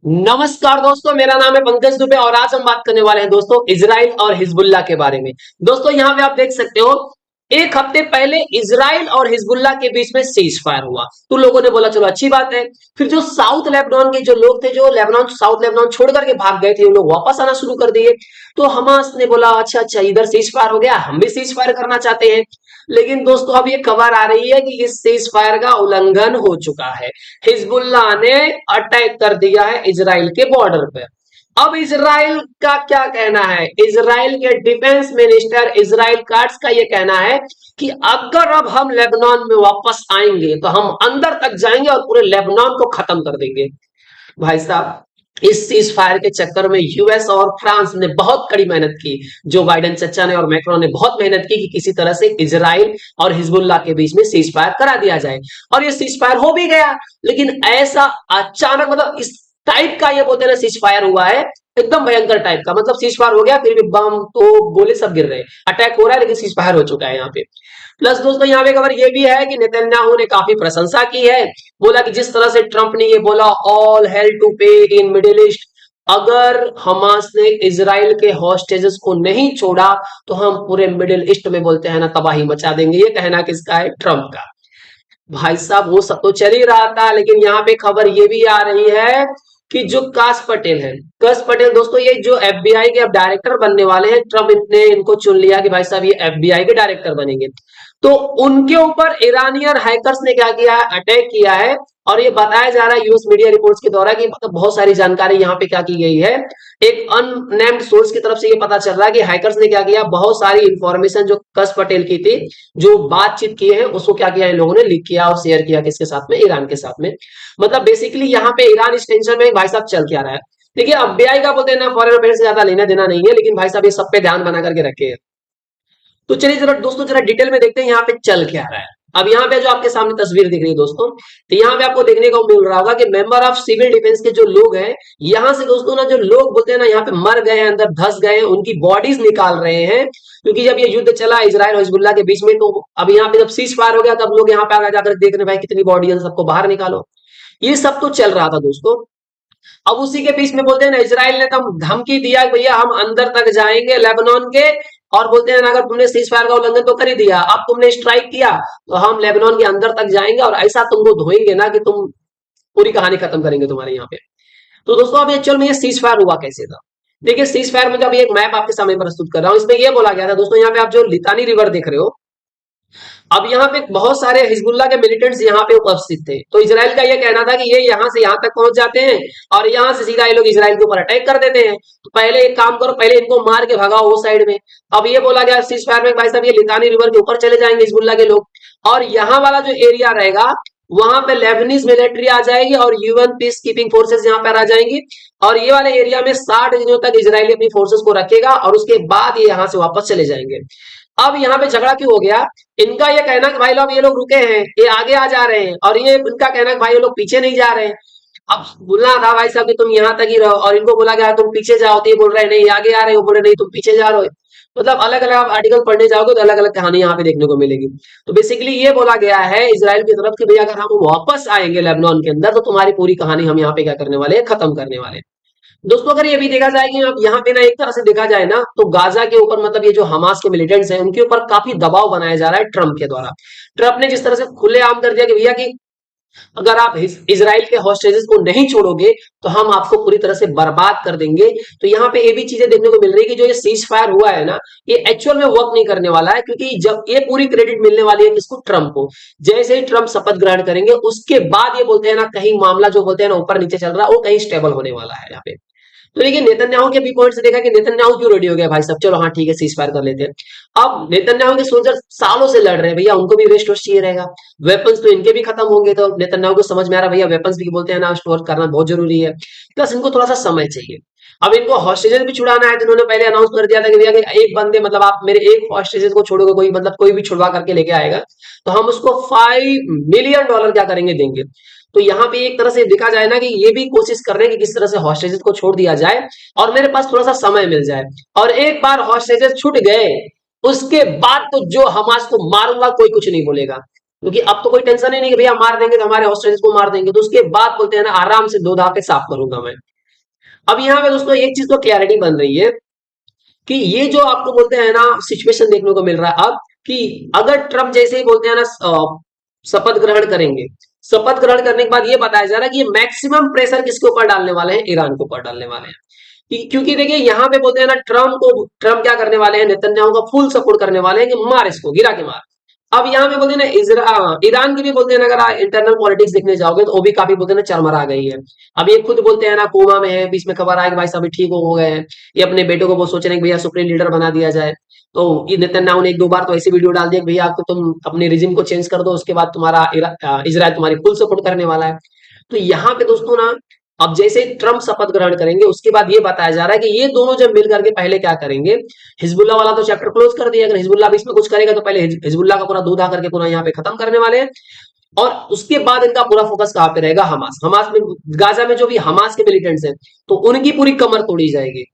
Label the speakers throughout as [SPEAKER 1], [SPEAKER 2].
[SPEAKER 1] नमस्कार दोस्तों, मेरा नाम है पंकज दुबे और आज हम बात करने वाले हैं दोस्तों इजराइल और हिजबुल्लाह के बारे में। दोस्तों यहाँ पे आप देख सकते हो, एक हफ्ते पहले इजराइल और हिजबुल्लाह के बीच में सीज फायर हुआ तो लोगों ने बोला चलो अच्छी बात है। फिर जो साउथ लेबनान के जो लोग थे, जो लेबनान साउथ लेबनान छोड़ करके भाग गए थे, वो लोग वापस आना शुरू कर दिए। तो हमास ने बोला अच्छा अच्छा, इधर सीज फायर हो गया, हम भी सीज फायर करना चाहते हैं। लेकिन दोस्तों अब ये खबर आ रही है कि इस सीज फायर का उल्लंघन हो चुका है। हिजबुल्लाह ने अटैक कर दिया है इजराइल के बॉर्डर पे। अब इजराइल का क्या कहना है? इजराइल के डिफेंस मिनिस्टर इजराइल काट्स का ये कहना है कि अगर अब हम लेबनान में वापस आएंगे तो हम अंदर तक जाएंगे और पूरे लेबनान को खत्म कर देंगे। भाई साहब, इस सीज फायर के चक्कर में यूएस और फ्रांस ने बहुत कड़ी मेहनत की। जो बाइडेन चचा ने और मैक्रो ने बहुत मेहनत की कि किसी तरह से इजराइल और हिजबुल्लाह के बीच में सीज फायर करा दिया जाए, और ये सीज फायर हो भी गया। लेकिन ऐसा अचानक, मतलब इस टाइप का ये बोलते हैं ना सीज फायर हुआ है, एकदम भयंकर टाइप का। मतलब सीज फायर हो गया, फिर भी बम तो गोले सब गिर रहे हैं, अटैक हो रहा है, लेकिन सीज फायर हो चुका है यहाँ पे। प्लस दोस्तों यहाँ पे खबर ये भी है कि नेतन्याहू ने काफी प्रशंसा की है। बोला कि जिस तरह से ट्रंप ने ये बोला ऑल हेल टू पे इन मिडिल ईस्ट, अगर हमास ने इजराइल के हॉस्टेजेस को नहीं छोड़ा तो हम पूरे मिडिल ईस्ट में बोलते हैं ना तबाही मचा देंगे। ये कहना किसका है? ट्रंप का। भाई साहब वो सब तो चल ही रहा था, लेकिन यहाँ पे खबर ये भी आ रही है कि जो काश पटेल है, काश पटेल दोस्तों, ये जो एफबीआई के अब डायरेक्टर बनने वाले हैं, ट्रम्प ने इनको चुन लिया कि भाई साहब ये एफबीआई के डायरेक्टर बनेंगे। तो उनके ऊपर ईरानियन हैकर्स ने क्या किया है? अटैक किया है। और ये बताया जा रहा है यूएस मीडिया रिपोर्ट्स के द्वारा कि मतलब बहुत सारी जानकारी यहाँ पे क्या की गई है। एक अननेम्ड सोर्स की तरफ से ये पता चल रहा है कि हैकर्स ने क्या किया, बहुत सारी इंफॉर्मेशन जो कश पटेल की थी, जो बातचीत की है, उसको क्या किया, इन लोगों ने लीक किया और शेयर किया किसके साथ में? ईरान के साथ में। मतलब बेसिकली यहाँ पे ईरान इस टेंशन में भाई साहब चल क्या रहा है। देखिए एफबीआई का बोलते हैं ना फॉरेन अफेयर से ज्यादा लेना देना नहीं है, लेकिन भाई साहब ये सब पे ध्यान बना करके रखे हैं। तो चलिए जरा दोस्तों जरा डिटेल में देखते हैं यहाँ पे चल क्या रहा है। अब यहाँ पे जो आपके सामने तस्वीर दिख रही है दोस्तों, तो यहाँ पे आपको देखने को मिल रहा होगा कि मेंबर ऑफ सिविल डिफेंस के जो लोग हैं, यहाँ से दोस्तों ना जो लोग बोलते हैं ना यहाँ पे मर गए हैं, अंदर धस गए हैं, उनकी बॉडीज निकाल रहे हैं। क्योंकि जब ये युद्ध चला इजराइल और हिजबुल्लाह के बीच में, तो अब यहाँ पे जब सीज फायर हो गया तब लोग यहाँ पे आगे जाकर देख रहे हैं भाई कितनी बॉडी है, सबको बाहर निकालो। ये सब तो चल रहा था दोस्तों। अब उसी के बीच में बोलते हैं ना इजराइल ने तब धमकी दिया कि भैया हम अंदर तक जाएंगे लेबनान के, और बोलते हैं ना अगर तुमने सीज फायर का उल्लंघन तो कर ही दिया, अब तुमने स्ट्राइक किया तो हम लेबनान के अंदर तक जाएंगे और ऐसा तुमको धोएंगे ना कि तुम पूरी कहानी खत्म करेंगे तुम्हारे यहाँ पे। तो दोस्तों अब एक्चुअल में ये सीज फायर हुआ कैसे था? देखिए सीज फायर में जब एक मैप आपके सामने प्रस्तुत कर रहा हूँ, इसमें यह बोला गया था दोस्तों, यहाँ पे आप जो लितानी रिवर देख रहे हो, अब यहाँ पे बहुत सारे हिजबुल्लाह के मिलिटेंट्स यहाँ पे उपस्थित थे। तो इसराइल का ये कहना था कि ये यहाँ से यहाँ तक पहुंच जाते हैं और यहाँ से सीधा ये लोग इसराइल के ऊपर अटैक कर देते हैं। तो पहले एक काम करो, पहले इनको मार के भगाओ वो साइड में। अब ये बोला गया सीज फायर में भाई साहब ये लितानी रिवर के ऊपर चले जाएंगे हिजबुल्लाह के लोग, और यहाँ वाला जो एरिया रहेगा वहां पे लेबनीज मिलिट्री आ जाएगी और यूएन पीस कीपिंग फोर्सेस यहाँ पर आ जाएंगी। और ये वाले एरिया में 60 दिनों तक इसराइली अपनी फोर्सेस को रखेगा और उसके बाद ये यहाँ से वापस चले जाएंगे। अब यहाँ पे झगड़ा क्यों हो गया? इनका ये कहना कि भाई लोग ये लोग रुके हैं, ये आगे आ जा रहे हैं, और ये इनका कहना कि भाई ये लोग पीछे नहीं जा रहे हैं। अब बोलना था भाई साहब कि तुम यहाँ तक ही रहो, और इनको बोला गया तुम पीछे जाओ, तो ये बोल रहे हैं नहीं आगे आ रहे हो, बोल रहे नहीं तुम पीछे जा रहे हो। मतलब अलग अलग आप आर्टिकल पढ़ने जाओगे तो अलग अलग कहानी यहाँ पे देखने को मिलेगी। तो बेसिकली ये बोला गया है इसराइल की तरफ कि भैया अगर हम वापस आएंगे लेबनान के अंदर तो तुम्हारी पूरी कहानी हम यहाँ पे क्या करने वाले हैं? खत्म करने वाले हैं। दोस्तों अगर ये भी देखा जाए कि अब यहाँ पे ना एक तरह से देखा जाए ना तो गाजा के ऊपर, मतलब ये जो हमास के मिलिटेंट्स हैं उनके ऊपर काफी दबाव बनाया जा रहा है ट्रंप के द्वारा। ट्रंप ने जिस तरह से खुलेआम कर दिया कि भैया कि अगर आप इजराइल के हॉस्टेजेस को नहीं छोड़ोगे तो हम आपको पूरी तरह से बर्बाद कर देंगे। तो यहाँ पे ये भी चीजें देखने को मिल रही है कि जो ये सीज फायर हुआ है ना, ये एक्चुअल में वर्क नहीं करने वाला है, क्योंकि जब ये पूरी क्रेडिट मिलने वाली है किसको? ट्रंप को। जैसे ही ट्रंप शपथ ग्रहण करेंगे उसके बाद ये बोलते हैं ना कहीं मामला जो बोलते हैं ना ऊपर नीचे चल रहा है वो कहीं स्टेबल होने वाला है यहाँ पे। तो देखिए नेतन्याहू के भी पॉइंट से देखा कि नेतन्याहू क्यों रेडी हो गया भाई साहब, चलो हाँ ठीक है सीज फायर कर लेते हैं। अब नेतन्याहू के सोल्जर सालों से लड़ रहे हैं, भैया उनको भी रेस्ट वेस्ट चाहिए रहेगा, वेपन्स तो इनके भी खत्म होंगे। तो नेतन्याहू को समझ में आ रहा भैया वेपन्स भी बोलते हैं ना स्टोर करना बहुत जरूरी है, प्लस इनको थोड़ा सा समय चाहिए। अब इनको हॉस्टेजेस भी छुड़ाना है, तो इन्होंने पहले अनाउंस कर दिया था कि भैया कि एक बंदे, मतलब आप मेरे एक हॉस्टेजेस को छोड़ोगे, कोई मतलब कोई भी छुड़वा करके लेके आएगा तो हम उसको $5 मिलियन क्या करेंगे? देंगे। तो यहाँ पे एक तरह से देखा जाए ना कि ये भी कोशिश कर रहे हैं कि किस तरह से हॉस्टेजेस को छोड़ दिया जाए और मेरे पास थोड़ा सा समय मिल जाए। और एक बार हॉस्टेजेस छूट गए उसके बाद तो जो हमास को मारूंगा कोई कुछ नहीं बोलेगा, क्योंकि अब तो कोई टेंशन ही नहीं कि भैया मार देंगे तो हमारे हॉस्टेजेस को मार देंगे। तो उसके बाद बोलते हैं ना आराम से दो धाके साफ करूंगा मैं। अब यहाँ पे दोस्तों एक चीज तो क्लैरिटी बन रही है कि ये जो आपको बोलते हैं ना सिचुएशन देखने को मिल रहा है अब, कि अगर ट्रम्प जैसे ही बोलते हैं ना शपथ ग्रहण करेंगे, शपथ ग्रहण करने के बाद ये बताया जा रहा है कि ये मैक्सिमम प्रेशर किसके ऊपर डालने वाले हैं, ईरान के ऊपर डालने वाले हैं। क्योंकि देखिए यहाँ पे बोलते हैं ना ट्रम्प क्या करने वाले हैं, नेतन्याहू का फुल सपोर्ट करने वाले हैं कि मार इसको, गिरा के मार। अब यहाँ पे बोलते हैं ना ईरान की भी बोलते हैं ना, अगर इंटरनल पॉलिटिक्स देखने जाओगे तो वो भी काफी बोलते हैं ना चरमरा गई है। अब ये खुद बोलते हैं ना कोमा में है, बीच में खबर आए कि भाई साहब ठीक हो गए हैं। ये अपने बेटों को वो सोच रहे हैं कि भैया सुप्रीम लीडर बना दिया जाए। तो ये नेतन्याहू ने एक दो बार तो ऐसी वीडियो डाल दिया कि भैया आपको तुम अपने रिजिम को चेंज कर दो, उसके बाद तुम्हारा इजराइल तुम्हारी फुल सपोर्ट करने वाला है। तो यहाँ पे दोस्तों ना अब जैसे ट्रम्प शपथ ग्रहण करेंगे उसके बाद ये बताया जा रहा है कि ये दोनों जब मिल करके पहले क्या करेंगे, हिजबुल्ला वाला तो चैप्टर क्लोज कर दिया, अगर हिजबुल्ला भी इसमें कुछ करेगा तो पहले हिजबुल्ला का पूरा दूधा करके पूरा यहाँ पे खत्म करने वाले हैं। और उसके बाद इनका पूरा फोकस कहाँ पे रहेगा, हमास। हमास में, गाजा में जो भी हमास के मिलिटेंट्स हैं तो उनकी पूरी कमर तोड़ी जाएगी।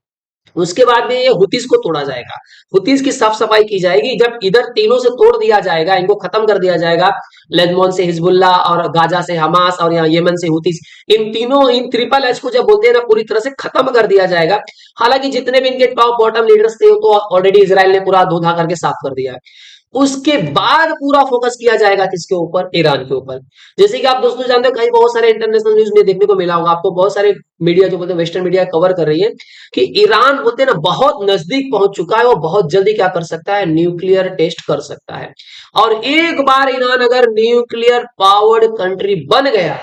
[SPEAKER 1] उसके बाद में ये हुतीस को तोड़ा जाएगा, हुतीस की साफ सफाई की जाएगी। जब इधर तीनों से तोड़ दिया जाएगा, इनको खत्म कर दिया जाएगा, लेबनान से हिजबुल्ला और गाजा से हमास और यहाँ यमन से हुतीस, इन तीनों, इन ट्रिपल एच को जब बोलते हैं ना पूरी तरह से खत्म कर दिया जाएगा। हालांकि जितने भी इनके टॉप बॉटम लीडर्स थे तो ऑलरेडी इसराइल ने पूरा धो धा करके साफ कर दिया है। उसके बाद पूरा फोकस किया जाएगा किसके ऊपर, ईरान के ऊपर। जैसे कि आप दोस्तों जानते हो कहीं बहुत सारे इंटरनेशनल न्यूज में देखने को मिला होगा आपको, बहुत सारे मीडिया जो बोलते हैं वेस्टर्न मीडिया कवर कर रही है कि ईरान बोलते हैं ना बहुत नजदीक पहुंच चुका है, वो बहुत जल्दी क्या कर सकता है, न्यूक्लियर टेस्ट कर सकता है। और एक बार ईरान अगर न्यूक्लियर पावर्ड कंट्री बन गया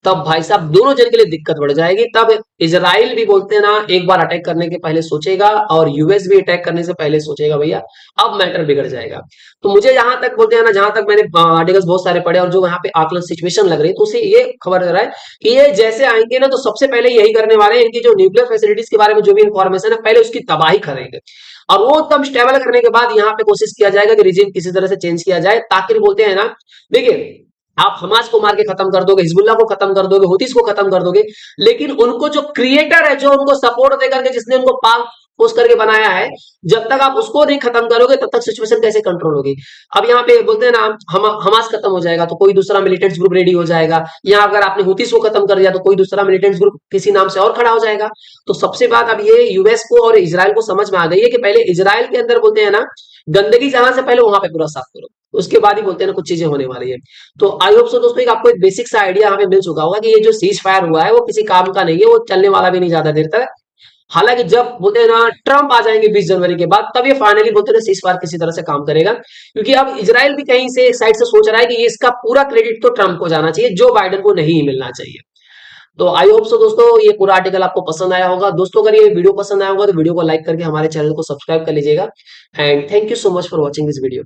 [SPEAKER 1] तब भाई साहब दोनों जन के लिए दिक्कत बढ़ जाएगी। तब इजराइल भी बोलते हैं ना एक बार अटैक करने के पहले सोचेगा और यूएस भी अटैक करने से पहले सोचेगा भैया अब मैटर बिगड़ जाएगा। तो मुझे जहां तक बोलते हैं ना, जहां तक मैंने आर्टिकल्स बहुत सारे पढ़े और जो यहाँ पे आकलन सिचुएशन लग रही है तो उसे ये खबर रहा है कि ये जैसे आएंगे ना तो सबसे पहले यही करने वाले हैं, इनकी जो न्यूक्लियर फैसिलिटीज के बारे में जो भी इंफॉर्मेशन है पहले उसकी तबाही करेंगे। और वो तब स्टेबल करने के बाद यहाँ पे कोशिश किया जाएगा कि रिजीम किसी तरह से चेंज किया जाए, ताकि बोलते हैं ना, देखिए आप हमास को मार के खत्म कर दोगे, हिजबुल्लाह को खत्म कर दोगे, हुतीस को खत्म कर दोगे, लेकिन उनको जो क्रिएटर है, जो उनको सपोर्ट देकर के, जिसने उनको पाल पोस करके बनाया है, जब तक आप उसको नहीं खत्म करोगे तब तक सिचुएशन कैसे कंट्रोल होगी। अब यहाँ पे बोलते हैं ना हमास खत्म हो जाएगा तो कोई दूसरा मिलिटेंट्स ग्रुप रेडी हो जाएगा, यहाँ अगर आपने हुतीस को खत्म कर दिया तो कोई दूसरा मिलिटेंट्स ग्रुप किसी नाम से और खड़ा हो जाएगा। तो सबसे बात अब ये यूएस को और इजराइल को समझ में आ गई है कि पहले इजराइल के अंदर बोलते हैं ना गंदगी जहां से पहले वहां पे पूरा साफ करो, उसके बाद ही बोलते हैं ना कुछ चीजें होने वाली है। तो आई होप सो दोस्तों एक आपको एक बेसिक सा आइडिया हमें मिल चुका होगा कि ये जो सीज फायर हुआ है वो किसी काम का नहीं है, वो चलने वाला भी नहीं ज्यादा देर तक। हालांकि जब बोलते हैं ना ट्रम्प आ जाएंगे 20 जनवरी के बाद तब ये फाइनली बोलते हैं सीज फायर किसी तरह से काम करेगा, क्योंकि अब इजराइल भी कहीं से एक साइड से सोच रहा है कि ये इसका पूरा क्रेडिट तो ट्रम्प को जाना चाहिए, जो बाइडेन को नहीं मिलना चाहिए। तो आई होप सो दोस्तों ये पूरा आर्टिकल आपको पसंद आया होगा। दोस्तों अगर ये वीडियो पसंद आया होगा तो वीडियो को लाइक करके हमारे चैनल को सब्सक्राइब कर लीजिएगा। And thank you so much for watching this video.